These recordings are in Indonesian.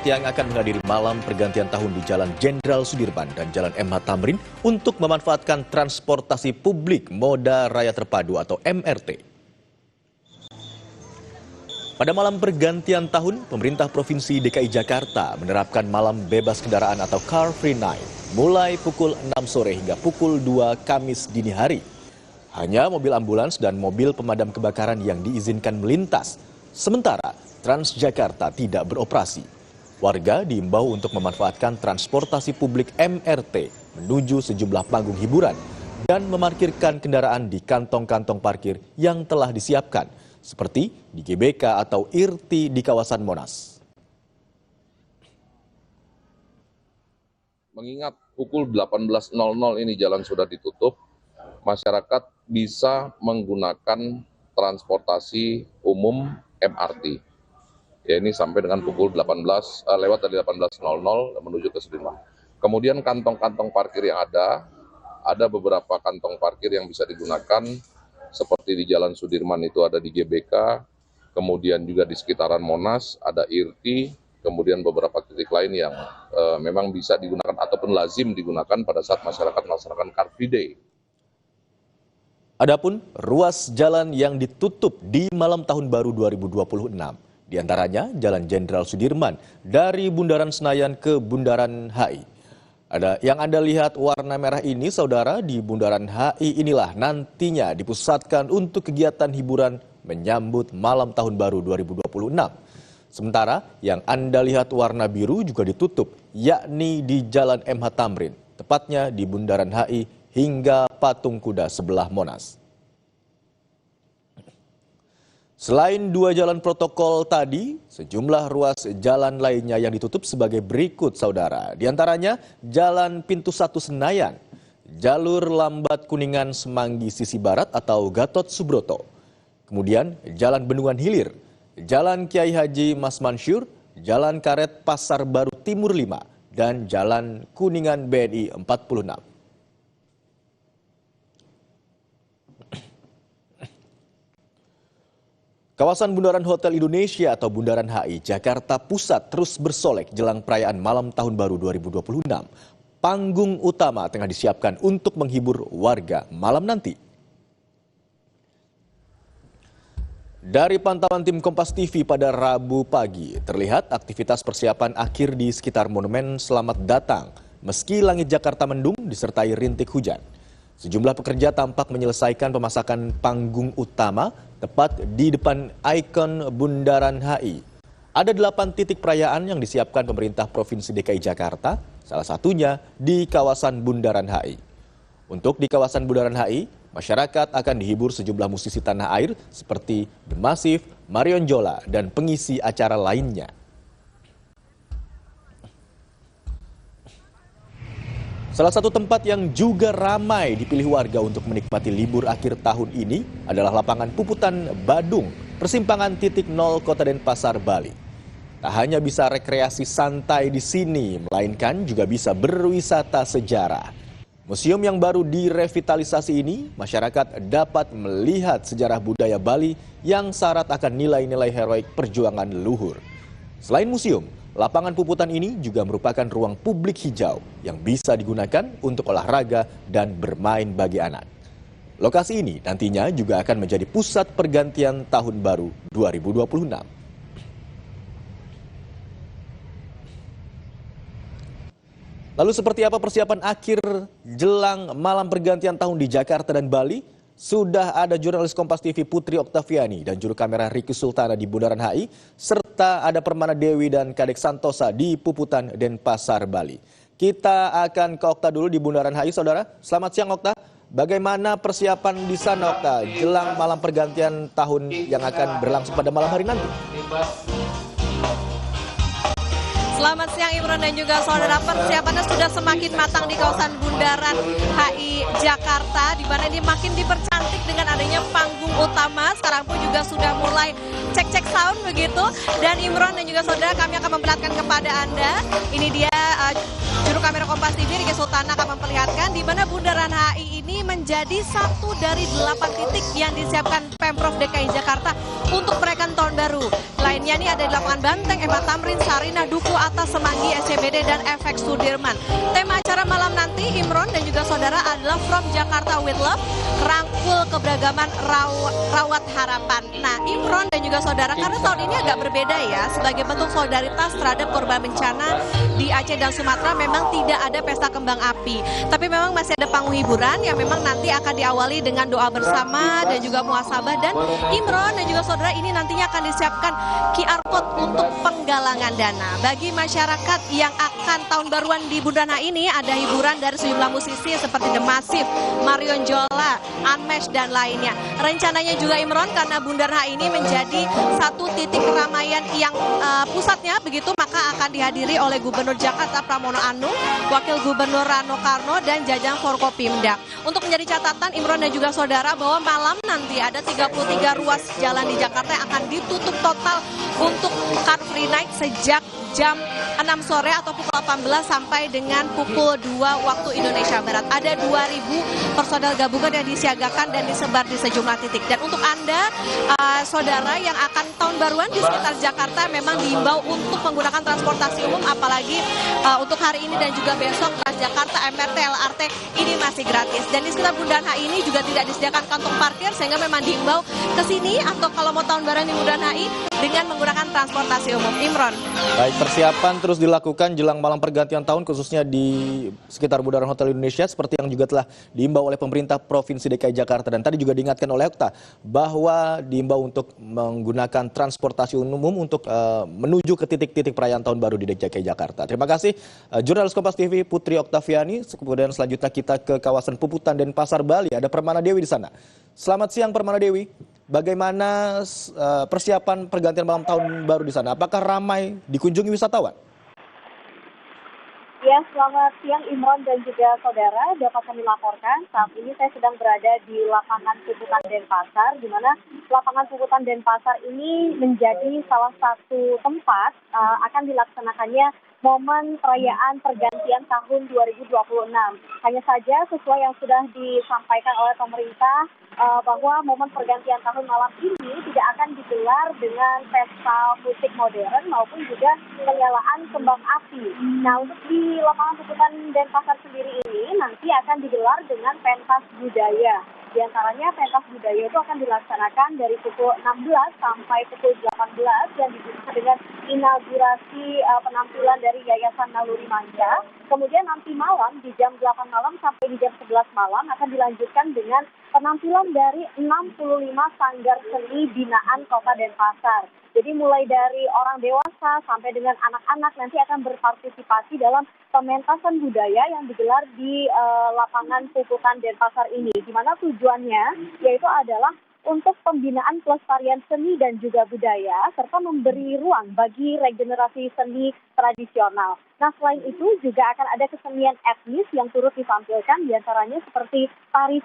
yang akan menghadiri malam pergantian tahun di Jalan Jenderal Sudirman dan Jalan MH Tamrin untuk memanfaatkan transportasi publik moda raya terpadu atau MRT. Pada malam pergantian tahun, pemerintah Provinsi DKI Jakarta menerapkan malam bebas kendaraan atau Car Free Night mulai pukul 6 sore hingga pukul 2 Kamis dini hari. Hanya mobil ambulans dan mobil pemadam kebakaran yang diizinkan melintas, sementara Transjakarta tidak beroperasi. Warga diimbau untuk memanfaatkan transportasi publik MRT menuju sejumlah panggung hiburan dan memarkirkan kendaraan di kantong-kantong parkir yang telah disiapkan, seperti di GBK atau IRTI di kawasan Monas. Mengingat pukul 18.00 ini jalan sudah ditutup, masyarakat bisa menggunakan transportasi umum MRT. Ya, ini sampai dengan pukul 18, lewat dari 18.00 menuju ke Sudirman. Kemudian kantong-kantong parkir yang ada beberapa kantong parkir yang bisa digunakan, seperti di Jalan Sudirman itu ada di GBK, kemudian juga di sekitaran Monas ada IRTI, kemudian beberapa titik lain yang memang bisa digunakan ataupun lazim digunakan pada saat masyarakat melaksanakan Car Free Day. Adapun ruas jalan yang ditutup di malam tahun baru 2026. Di antaranya Jalan Jenderal Sudirman dari Bundaran Senayan ke Bundaran HI. Yang Anda lihat warna merah ini, saudara, di Bundaran HI inilah nantinya dipusatkan untuk kegiatan hiburan menyambut malam tahun baru 2026. Sementara yang Anda lihat warna biru juga ditutup, yakni di Jalan MH Tamrin, tepatnya di Bundaran HI hingga Patung Kuda sebelah Monas. Selain dua jalan protokol tadi, sejumlah ruas jalan lainnya yang ditutup sebagai berikut, saudara. Di antaranya Jalan Pintu 1 Senayan, Jalur Lambat Kuningan Semanggi sisi barat atau Gatot Subroto. Kemudian Jalan Bendungan Hilir, Jalan Kiai Haji Mas Mansyur, Jalan Karet Pasar Baru Timur 5, dan Jalan Kuningan BNI 46. Kawasan Bundaran Hotel Indonesia atau Bundaran HI Jakarta Pusat terus bersolek jelang perayaan malam tahun baru 2026. Panggung utama tengah disiapkan untuk menghibur warga malam nanti. Dari pantauan tim Kompas TV pada Rabu pagi, terlihat aktivitas persiapan akhir di sekitar Monumen Selamat Datang. Meski langit Jakarta mendung disertai rintik hujan. Sejumlah pekerja tampak menyelesaikan pemasakan panggung utama tepat di depan ikon Bundaran HI. Ada 8 titik perayaan yang disiapkan pemerintah Provinsi DKI Jakarta, salah satunya di kawasan Bundaran HI. Untuk di kawasan Bundaran HI, masyarakat akan dihibur sejumlah musisi tanah air seperti The Massive, Marion Jola, dan pengisi acara lainnya. Salah satu tempat yang juga ramai dipilih warga untuk menikmati libur akhir tahun ini adalah lapangan Puputan Badung, persimpangan titik 0 Kota Denpasar, Bali. Tak hanya bisa rekreasi santai di sini, melainkan juga bisa berwisata sejarah. Museum yang baru direvitalisasi ini, masyarakat dapat melihat sejarah budaya Bali yang syarat akan nilai-nilai heroik perjuangan leluhur. Selain museum, lapangan Puputan ini juga merupakan ruang publik hijau yang bisa digunakan untuk olahraga dan bermain bagi anak. Lokasi ini nantinya juga akan menjadi pusat pergantian tahun baru 2026. Lalu seperti apa persiapan akhir jelang malam pergantian tahun di Jakarta dan Bali? Sudah ada jurnalis Kompas TV Putri Oktaviani dan juru kamera Ricky Sultana di Bundaran HI, serta ada Permana Dewi dan Kadek Santosa di Puputan Denpasar, Bali. Kita akan ke Okta dulu di Bundaran HI, saudara. Selamat siang, Okta. Bagaimana persiapan di sana, Okta, jelang malam pergantian tahun yang akan berlangsung pada malam hari nanti? Selamat siang Imron dan juga saudara, persiapannya sudah semakin matang di kawasan Bundaran HI Jakarta, di mana ini makin dipercantik dengan adanya panggung utama. Sekarang pun juga sudah mulai cek-cek sound begitu. Dan Imron dan juga saudara, kami akan memperlihatkan kepada Anda, ini dia juru kamera Kompas TV Ricky Sultana akan memperlihatkan di mana Bundaran HI ini menjadi satu dari 8 titik yang disiapkan Pemprov DKI Jakarta untuk perayaan tahun baru. Lain lainnya ini ada di lapangan Banteng, MH Tamrin, Sarinah, Duku Atas, Semanggi, SCBD, dan FX Sudirman. Tema acara malam nanti, Imron dan juga saudara, adalah From Jakarta with Love, rangkul keberagaman rawat harapan. Nah, Imron dan juga saudara, karena tahun ini agak berbeda ya, sebagai bentuk solidaritas terhadap korban bencana di Aceh dan Sumatera, memang tidak ada pesta kembang api. Tapi memang masih ada panggung hiburan yang memang nanti akan diawali dengan doa bersama dan juga muhasabah. Dan Imron dan juga saudara, ini nantinya akan disiapkan QR Code untuk penggalangan dana. Bagi masyarakat yang akan tahun baruan di Bundaran HI ini, ada hiburan dari sejumlah musisi seperti The Massive, Marion Jola, Unmesh, dan lainnya. Rencananya juga Imron, karena Bundaran HI ini menjadi satu titik keramaian yang pusatnya begitu, maka akan dihadiri oleh Gubernur Jakarta Pramono Anung, Wakil Gubernur Rano Karno, dan Jajang Forkopimda. Untuk menjadi catatan Imron dan juga saudara, bahwa malam nanti ada 33 ruas jalan di Jakarta yang akan ditutup total untuk Car Free Night sejak jam 6 sore atau pukul 18 sampai dengan pukul 2 waktu Indonesia Barat. Ada 2.000 personel gabungan yang disiagakan dan disebar di sejumlah titik. Dan untuk Anda, saudara yang akan tahun baruan di sekitar Jakarta, memang diimbau untuk menggunakan transportasi umum, apalagi untuk hari ini dan juga besok Transjakarta, MRT, LRT ini masih gratis. Dan di sekitar Bundaran HI ini juga tidak disediakan kantong parkir, sehingga memang diimbau ke sini atau kalau mau tahun baruan di Bundaran HI dengan menggunakan transportasi umum. Imron. Baik, persiapan terus dilakukan jelang malam pergantian tahun, khususnya di sekitar Bundaran Hotel Indonesia, seperti yang juga telah diimbau oleh pemerintah Provinsi DKI Jakarta. Dan tadi juga diingatkan oleh Okta bahwa diimbau untuk menggunakan transportasi umum untuk menuju ke titik-titik perayaan tahun baru di DKI Jakarta. Terima kasih jurnalis Kompas TV Putri Oktaviani. Kemudian selanjutnya kita ke kawasan Puputan dan Pasar Bali. Ada Permana Dewi di sana. Selamat siang Permana Dewi. Bagaimana persiapan pergantian malam tahun baru di sana? Apakah ramai dikunjungi wisatawan? Ya, selamat siang Imron dan juga saudara. Dapat kami laporkan, saat ini saya sedang berada di lapangan Puputan Denpasar, di mana lapangan Puputan Denpasar ini menjadi salah satu tempat akan dilaksanakannya momen perayaan pergantian tahun 2026. Hanya saja sesuai yang sudah disampaikan oleh pemerintah, bahwa momen pergantian tahun malam ini tidak akan digelar dengan pesta musik modern maupun juga penyalaan kembang api. Nah, untuk di lapangan Puputan Denpasar sendiri ini nanti akan digelar dengan pentas budaya. Di antaranya pentas budaya itu akan dilaksanakan dari pukul 16 sampai pukul 18 dan dibuka dengan inaugurasi penampilan dari Yayasan Naluri Manja. Kemudian nanti malam di jam 8 malam sampai di jam 11 malam akan dilanjutkan dengan penampilan dari 65 sanggar seni binaan Kota Denpasar. Jadi mulai dari orang dewasa sampai dengan anak-anak nanti akan berpartisipasi dalam pementasan budaya yang digelar di lapangan Puputan Denpasar ini. Di mana tujuannya yaitu adalah untuk pembinaan pelestarian seni dan juga budaya, serta memberi ruang bagi regenerasi seni tradisional. Nah, selain itu juga akan ada kesenian etnis yang turut ditampilkan, diantaranya seperti tari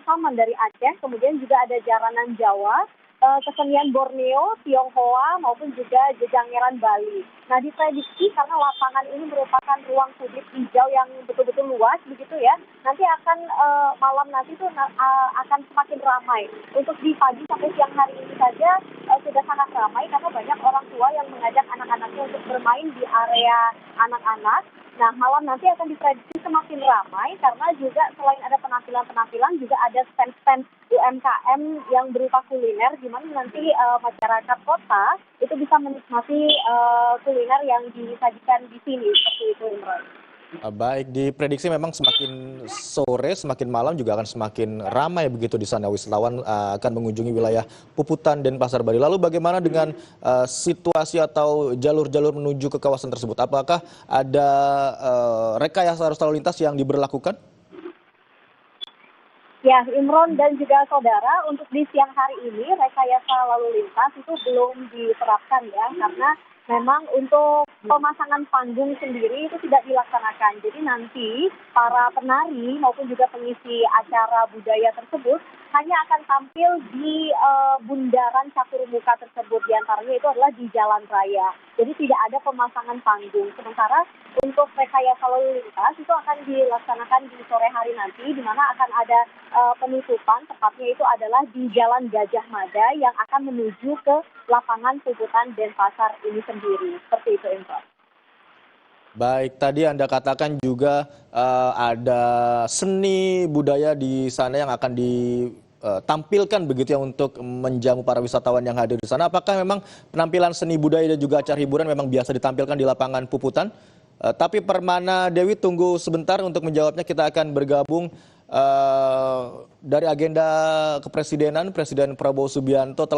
saman dari Aceh, kemudian juga ada jaranan Jawa, kesenian Borneo, Tionghoa, maupun juga Jejangeran Bali. Nah, diprediksi karena lapangan ini merupakan ruang publik hijau yang betul-betul luas, begitu ya, nanti akan malam nanti tuh akan semakin ramai. Untuk di pagi sampai siang hari ini saja sudah sangat ramai karena banyak orang tua yang mengajak anak-anaknya untuk bermain di area anak-anak. Nah, malam nanti akan diprediksi semakin ramai karena juga selain ada penampilan-penampilan juga ada stand-stand UMKM yang berupa kuliner, di mana nanti masyarakat kota itu bisa menikmati kuliner yang disajikan di sini, seperti itu, Imron. Baik, diprediksi memang semakin sore, semakin malam juga akan semakin ramai begitu di sana. Wisatawan akan mengunjungi wilayah Puputan dan Pasar Bali. Lalu bagaimana dengan situasi atau jalur-jalur menuju ke kawasan tersebut? Apakah ada rekayasa arus lalu lintas yang diberlakukan? Ya, Imron dan juga saudara, untuk di siang hari ini rekayasa lalu lintas itu belum diterapkan ya, karena memang untuk pemasangan panggung sendiri itu tidak dilaksanakan. Jadi nanti para penari maupun juga pengisi acara budaya tersebut hanya akan tampil di bundaran catur muka tersebut. Di antaranya itu adalah di jalan raya. Jadi tidak ada pemasangan panggung. Sementara untuk rekayasa lalu lintas itu akan dilaksanakan di sore hari nanti, di mana akan ada penutupan, tepatnya itu adalah di Jalan Gajah Mada yang akan menuju ke lapangan puputan Denpasar ini sendiri. Seperti itu, Info. Baik, tadi Anda katakan juga ada seni budaya di sana yang akan ditampilkan begitu ya untuk menjamu para wisatawan yang hadir di sana. Apakah memang penampilan seni budaya dan juga acara hiburan memang biasa ditampilkan di lapangan puputan? Tapi Permana Dewi tunggu sebentar untuk menjawabnya. Kita akan bergabung dari agenda kepresidenan Presiden Prabowo Subianto